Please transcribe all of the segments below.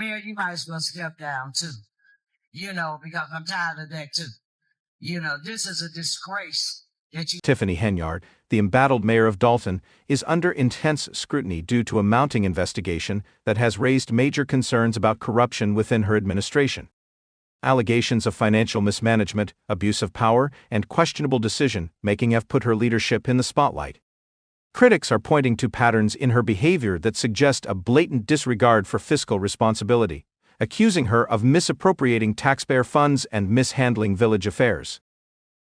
Mayor, you might as well step down too, because I'm tired of that too. This is a disgrace that you. Tiffany Henyard, the embattled mayor of Dalton, is under intense scrutiny due to a mounting investigation that has raised major concerns about corruption within her administration. Allegations of financial mismanagement, abuse of power, and questionable decision-making have put her leadership in the spotlight. Critics are pointing to patterns in her behavior that suggest a blatant disregard for fiscal responsibility, accusing her of misappropriating taxpayer funds and mishandling village affairs.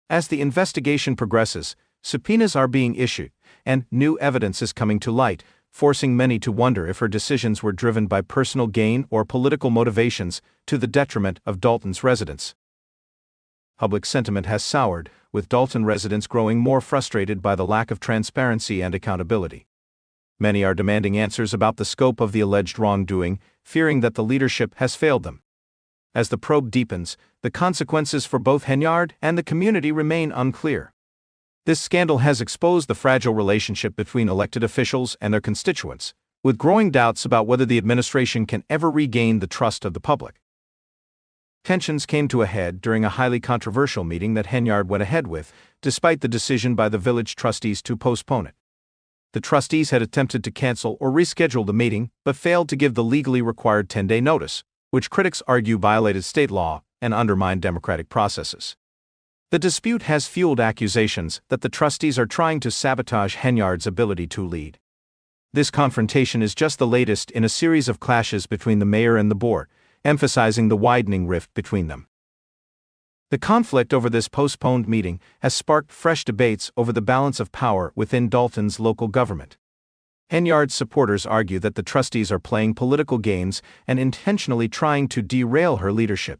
As the investigation progresses, subpoenas are being issued, and new evidence is coming to light, forcing many to wonder if her decisions were driven by personal gain or political motivations to the detriment of Dalton's residents. Public sentiment has soured, with Dalton residents growing more frustrated by the lack of transparency and accountability. Many are demanding answers about the scope of the alleged wrongdoing, fearing that the leadership has failed them. As the probe deepens, the consequences for both Henyard and the community remain unclear. This scandal has exposed the fragile relationship between elected officials and their constituents, with growing doubts about whether the administration can ever regain the trust of the public. Tensions came to a head during a highly controversial meeting that Henyard went ahead with, despite the decision by the village trustees to postpone it. The trustees had attempted to cancel or reschedule the meeting, but failed to give the legally required 10-day notice, which critics argue violated state law and undermined democratic processes. The dispute has fueled accusations that the trustees are trying to sabotage Henyard's ability to lead. This confrontation is just the latest in a series of clashes between the mayor and the board, emphasizing the widening rift between them. The conflict over this postponed meeting has sparked fresh debates over the balance of power within Dalton's local government. Henyard's supporters argue that the trustees are playing political games and intentionally trying to derail her leadership.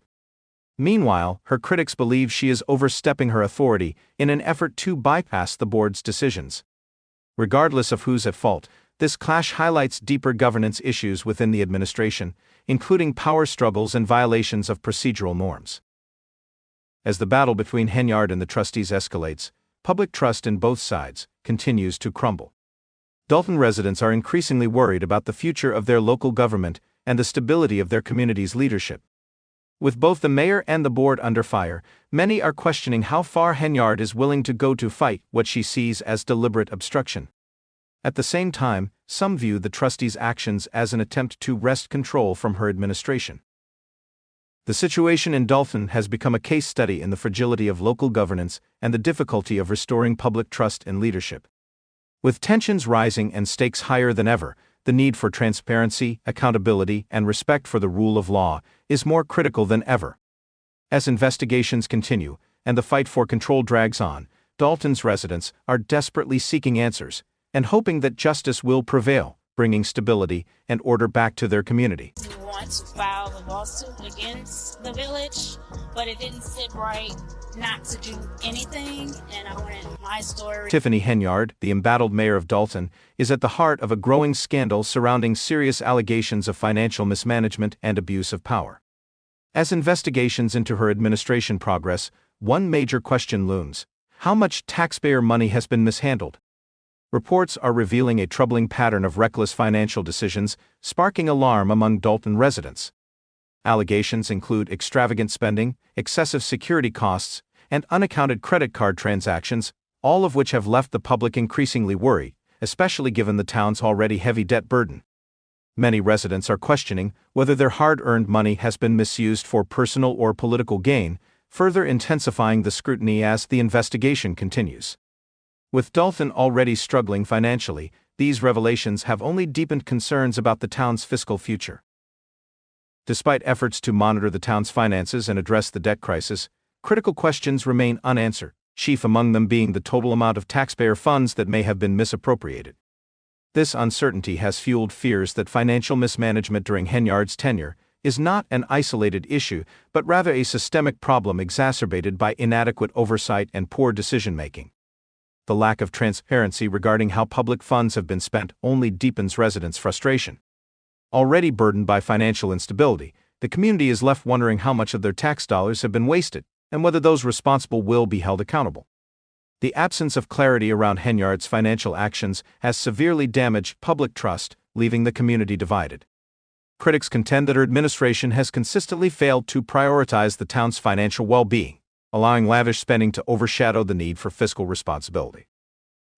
Meanwhile, her critics believe she is overstepping her authority in an effort to bypass the board's decisions. Regardless of who's at fault, this clash highlights deeper governance issues within the administration, including power struggles and violations of procedural norms. As the battle between Henyard and the trustees escalates, public trust in both sides continues to crumble. Dalton residents are increasingly worried about the future of their local government and the stability of their community's leadership. With both the mayor and the board under fire, many are questioning how far Henyard is willing to go to fight what she sees as deliberate obstruction. At the same time, some view the trustees' actions as an attempt to wrest control from her administration. The situation in Dalton has become a case study in the fragility of local governance and the difficulty of restoring public trust in leadership. With tensions rising and stakes higher than ever, the need for transparency, accountability, and respect for the rule of law is more critical than ever. As investigations continue and the fight for control drags on, Dalton's residents are desperately seeking answers and hoping that justice will prevail, bringing stability and order back to their community. We want to file a lawsuit against the village, but it didn't sit right not to do anything, and I wanted my story. Tiffany Henyard, the embattled mayor of Dalton, is at the heart of a growing scandal surrounding serious allegations of financial mismanagement and abuse of power. As investigations into her administration progress, one major question looms: how much taxpayer money has been mishandled? Reports are revealing a troubling pattern of reckless financial decisions, sparking alarm among Dalton residents. Allegations include extravagant spending, excessive security costs, and unaccounted credit card transactions, all of which have left the public increasingly worried, especially given the town's already heavy debt burden. Many residents are questioning whether their hard-earned money has been misused for personal or political gain, further intensifying the scrutiny as the investigation continues. With Dalton already struggling financially, these revelations have only deepened concerns about the town's fiscal future. Despite efforts to monitor the town's finances and address the debt crisis, critical questions remain unanswered, chief among them being the total amount of taxpayer funds that may have been misappropriated. This uncertainty has fueled fears that financial mismanagement during Henyard's tenure is not an isolated issue, but rather a systemic problem exacerbated by inadequate oversight and poor decision-making. The lack of transparency regarding how public funds have been spent only deepens residents' frustration. Already burdened by financial instability, the community is left wondering how much of their tax dollars have been wasted and whether those responsible will be held accountable. The absence of clarity around Henyard's financial actions has severely damaged public trust, leaving the community divided. critics contend that her administration has consistently failed to prioritize the town's financial well-being, allowing lavish spending to overshadow the need for fiscal responsibility.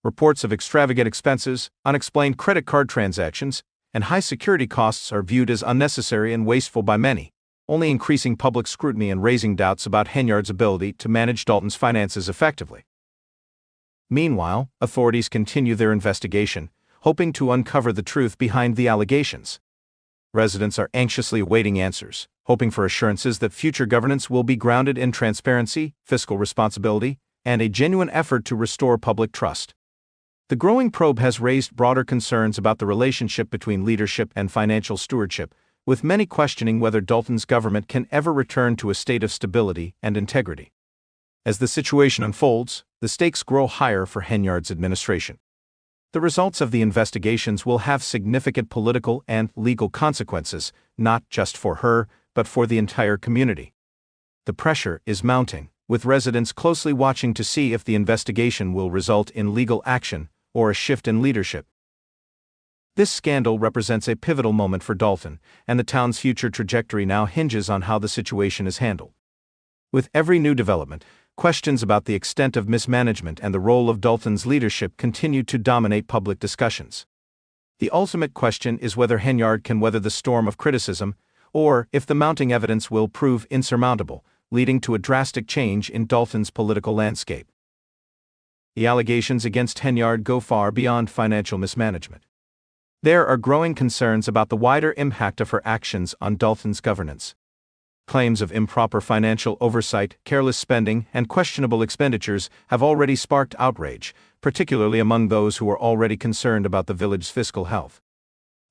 Reports of extravagant expenses, unexplained credit card transactions, and high security costs are viewed as unnecessary and wasteful by many, only increasing public scrutiny and raising doubts about Henyard's ability to manage Dalton's finances effectively. Meanwhile, authorities continue their investigation, hoping to uncover the truth behind the allegations. Residents are anxiously awaiting answers, hoping for assurances that future governance will be grounded in transparency, fiscal responsibility, and a genuine effort to restore public trust. The growing probe has raised broader concerns about the relationship between leadership and financial stewardship, with many questioning whether Dalton's government can ever return to a state of stability and integrity. As the situation unfolds, the stakes grow higher for Henyard's administration. The results of the investigations will have significant political and legal consequences, not just for her, but for the entire community. The pressure is mounting, with residents closely watching to see if the investigation will result in legal action or a shift in leadership. This scandal represents a pivotal moment for Dalton, and the town's future trajectory now hinges on how the situation is handled. With every new development, questions about the extent of mismanagement and the role of Dalton's leadership continue to dominate public discussions. The ultimate question is whether Henyard can weather the storm of criticism, or if the mounting evidence will prove insurmountable, leading to a drastic change in Dalton's political landscape. The allegations against Henyard go far beyond financial mismanagement. There are growing concerns about the wider impact of her actions on Dalton's governance. Claims of improper financial oversight, careless spending, and questionable expenditures have already sparked outrage, particularly among those who are already concerned about the village's fiscal health.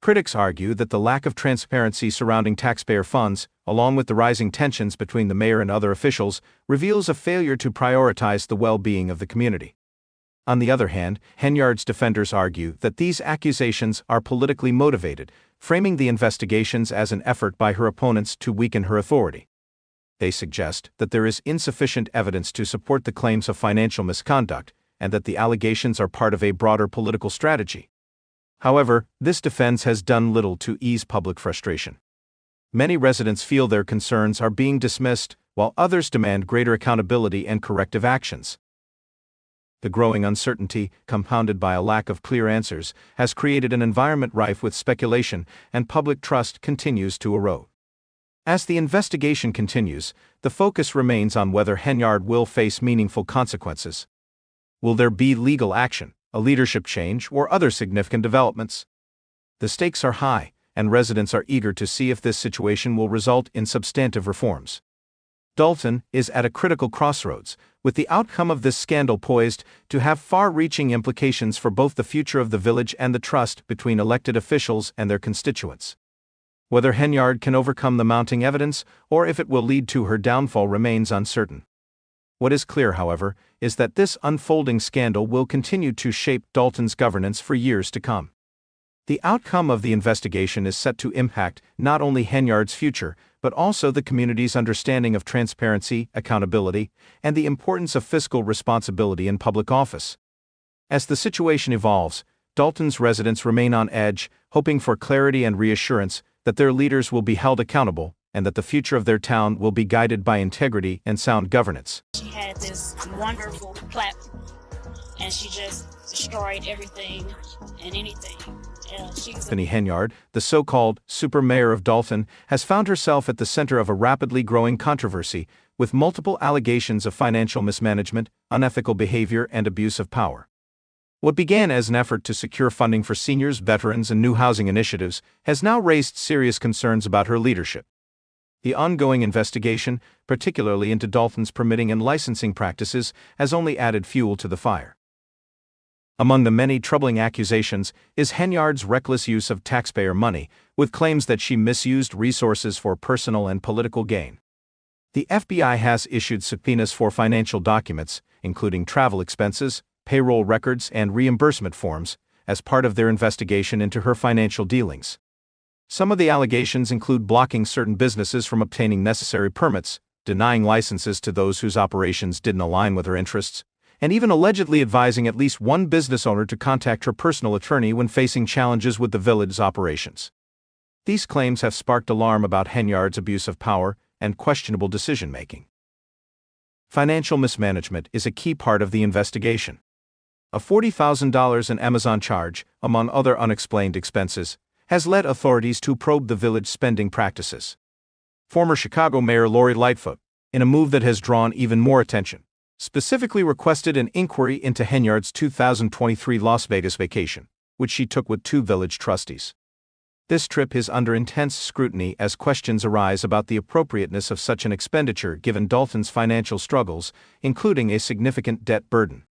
Critics argue that the lack of transparency surrounding taxpayer funds, along with the rising tensions between the mayor and other officials, reveals a failure to prioritize the well-being of the community. On the other hand, Henyard's defenders argue that these accusations are politically motivated, framing the investigations as an effort by her opponents to weaken her authority. They suggest that there is insufficient evidence to support the claims of financial misconduct, and that the allegations are part of a broader political strategy. However, this defense has done little to ease public frustration. Many residents feel their concerns are being dismissed, while others demand greater accountability and corrective actions. The growing uncertainty, compounded by a lack of clear answers, has created an environment rife with speculation, and public trust continues to erode. As the investigation continues, the focus remains on whether Henyard will face meaningful consequences. Will there be legal action, a leadership change, or other significant developments? The stakes are high, and residents are eager to see if this situation will result in substantive reforms. Dalton is at a critical crossroads, with the outcome of this scandal poised to have far-reaching implications for both the future of the village and the trust between elected officials and their constituents. Whether Henyard can overcome the mounting evidence, or if it will lead to her downfall, remains uncertain. What is clear, however, is that this unfolding scandal will continue to shape Dalton's governance for years to come. The outcome of the investigation is set to impact not only Henyard's future, but also the community's understanding of transparency, accountability, and the importance of fiscal responsibility in public office. As the situation evolves, Dalton's residents remain on edge, hoping for clarity and reassurance that their leaders will be held accountable and that the future of their town will be guided by integrity and sound governance. She had this wonderful platform, and she just destroyed everything and anything. Tiffany Henyard, the so-called super mayor of Dalton, has found herself at the center of a rapidly growing controversy, with multiple allegations of financial mismanagement, unethical behavior, and abuse of power. What began as an effort to secure funding for seniors, veterans, and new housing initiatives has now raised serious concerns about her leadership. The ongoing investigation, particularly into Dalton's permitting and licensing practices, has only added fuel to the fire. Among the many troubling accusations is Henyard's reckless use of taxpayer money, with claims that she misused resources for personal and political gain. The FBI has issued subpoenas for financial documents, including travel expenses, payroll records, and reimbursement forms, as part of their investigation into her financial dealings. Some of the allegations include blocking certain businesses from obtaining necessary permits, denying licenses to those whose operations didn't align with her interests, and even allegedly advising at least one business owner to contact her personal attorney when facing challenges with the village's operations. These claims have sparked alarm about Henyard's abuse of power and questionable decision-making. Financial mismanagement is a key part of the investigation. A $40,000 in Amazon charge, among other unexplained expenses, has led authorities to probe the village spending practices. Former Chicago Mayor Lori Lightfoot, in a move that has drawn even more attention, specifically requested an inquiry into Henyard's 2023 Las Vegas vacation, which she took with 2 village trustees. This trip is under intense scrutiny as questions arise about the appropriateness of such an expenditure given Dalton's financial struggles, including a significant debt burden.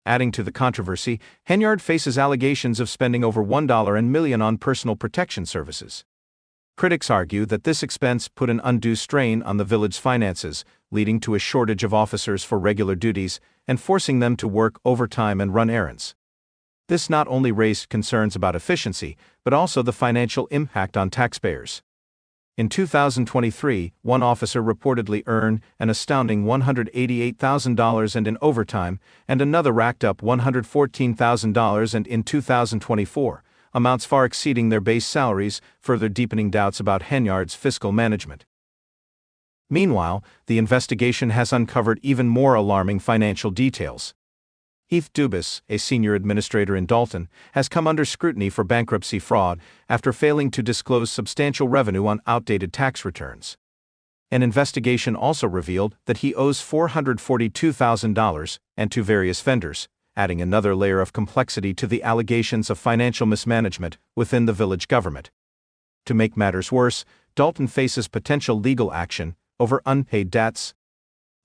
Adding to the controversy, Henyard faces allegations of spending over $1 million on personal protection services. Critics argue that this expense put an undue strain on the village's finances, leading to a shortage of officers for regular duties and forcing them to work overtime and run errands. This not only raised concerns about efficiency, but also the financial impact on taxpayers. In 2023, one officer reportedly earned an astounding $188,000 and in overtime, and another racked up $114,000 and in 2024, amounts far exceeding their base salaries, further deepening doubts about Henyard's fiscal management. Meanwhile, the investigation has uncovered even more alarming financial details. Heath Dubus, a senior administrator in Dalton, has come under scrutiny for bankruptcy fraud after failing to disclose substantial revenue on outdated tax returns. An investigation also revealed that he owes $442,000 and to various vendors, adding another layer of complexity to the allegations of financial mismanagement within the village government. To make matters worse, Dalton faces potential legal action over unpaid debts.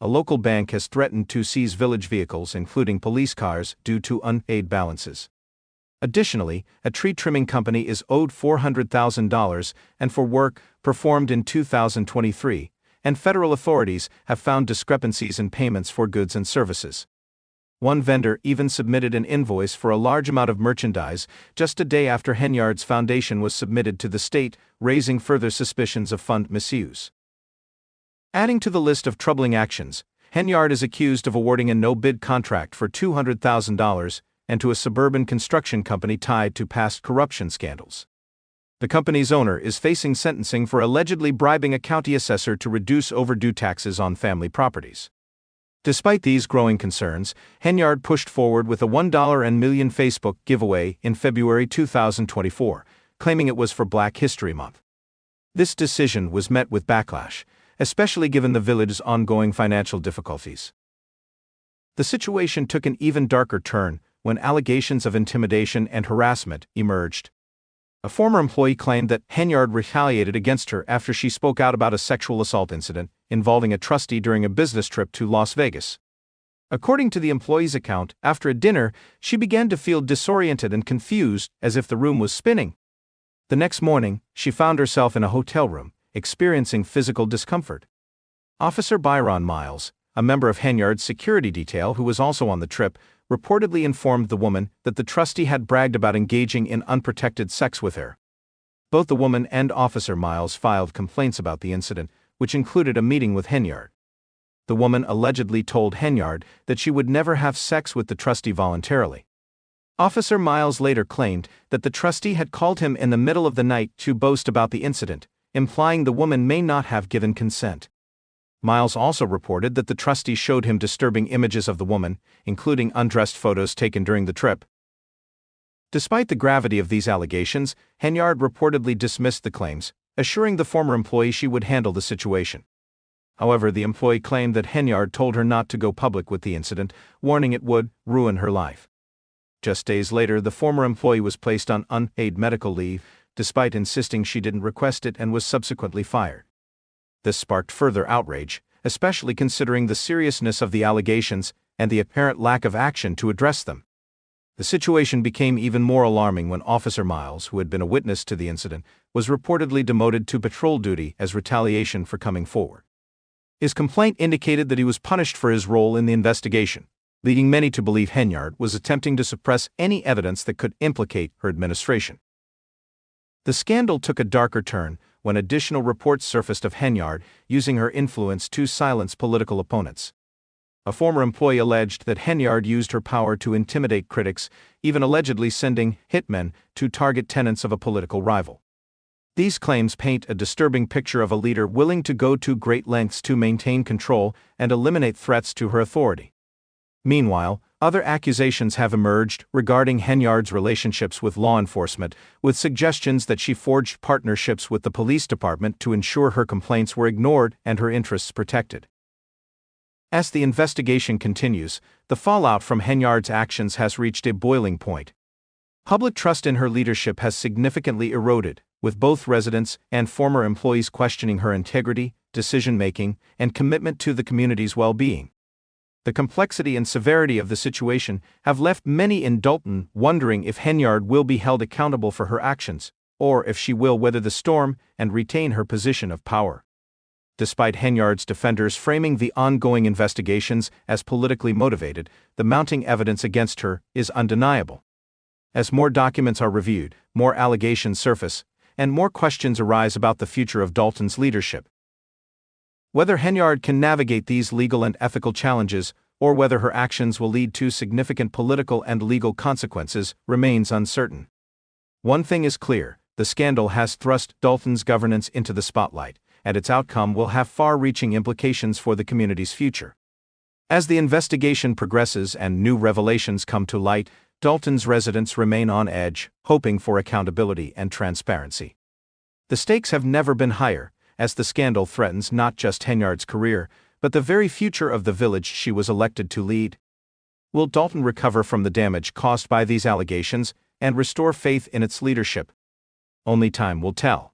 A local bank has threatened to seize village vehicles, including police cars, due to unpaid balances. Additionally, a tree trimming company is owed $400,000 and for work performed in 2023, and federal authorities have found discrepancies in payments for goods and services. One vendor even submitted an invoice for a large amount of merchandise just a day after Henyard's foundation was submitted to the state, raising further suspicions of fund misuse. Adding to the list of troubling actions, Henyard is accused of awarding a no-bid contract for $200,000 and to a suburban construction company tied to past corruption scandals. The company's owner is facing sentencing for allegedly bribing a county assessor to reduce overdue taxes on family properties. Despite these growing concerns, Henyard pushed forward with a $1 million Facebook giveaway in February 2024, claiming it was for Black History Month. This decision was met with backlash, especially given the village's ongoing financial difficulties. The situation took an even darker turn when allegations of intimidation and harassment emerged. A former employee claimed that Henyard retaliated against her after she spoke out about a sexual assault incident involving a trustee during a business trip to Las Vegas. According to the employee's account, after a dinner, she began to feel disoriented and confused, as if the room was spinning. The next morning, she found herself in a hotel room, experiencing physical discomfort. Officer Byron Miles, a member of Henyard's security detail who was also on the trip, reportedly informed the woman that the trustee had bragged about engaging in unprotected sex with her. Both the woman and Officer Miles filed complaints about the incident, which included a meeting with Henyard. The woman allegedly told Henyard that she would never have sex with the trustee voluntarily. Officer Miles later claimed that the trustee had called him in the middle of the night to boast about the incident, implying the woman may not have given consent. Miles also reported that the trustee showed him disturbing images of the woman, including undressed photos taken during the trip. Despite the gravity of these allegations, Henyard reportedly dismissed the claims, assuring the former employee she would handle the situation. However, the employee claimed that Henyard told her not to go public with the incident, warning it would ruin her life. Just days later, the former employee was placed on unpaid medical leave, despite insisting she didn't request it, and was subsequently fired. This sparked further outrage, especially considering the seriousness of the allegations and the apparent lack of action to address them. The situation became even more alarming when Officer Miles, who had been a witness to the incident, was reportedly demoted to patrol duty as retaliation for coming forward. His complaint indicated that he was punished for his role in the investigation, leading many to believe Henyard was attempting to suppress any evidence that could implicate her administration. The scandal took a darker turn when additional reports surfaced of Henyard using her influence to silence political opponents. A former employee alleged that Henyard used her power to intimidate critics, even allegedly sending hitmen to target tenants of a political rival. These claims paint a disturbing picture of a leader willing to go to great lengths to maintain control and eliminate threats to her authority. Meanwhile, other accusations have emerged regarding Henyard's relationships with law enforcement, with suggestions that she forged partnerships with the police department to ensure her complaints were ignored and her interests protected. As the investigation continues, the fallout from Henyard's actions has reached a boiling point. Public trust in her leadership has significantly eroded, with both residents and former employees questioning her integrity, decision-making, and commitment to the community's well-being. The complexity and severity of the situation have left many in Dalton wondering if Henyard will be held accountable for her actions, or if she will weather the storm and retain her position of power. Despite Henyard's defenders framing the ongoing investigations as politically motivated, the mounting evidence against her is undeniable. As more documents are reviewed, more allegations surface, and more questions arise about the future of Dalton's leadership. Whether Henyard can navigate these legal and ethical challenges, or whether her actions will lead to significant political and legal consequences, remains uncertain. One thing is clear: the scandal has thrust Dalton's governance into the spotlight, and its outcome will have far-reaching implications for the community's future. As the investigation progresses and new revelations come to light, Dalton's residents remain on edge, hoping for accountability and transparency. The stakes have never been higher, as the scandal threatens not just Henyard's career, but the very future of the village she was elected to lead. Will Dalton recover from the damage caused by these allegations and restore faith in its leadership? Only time will tell.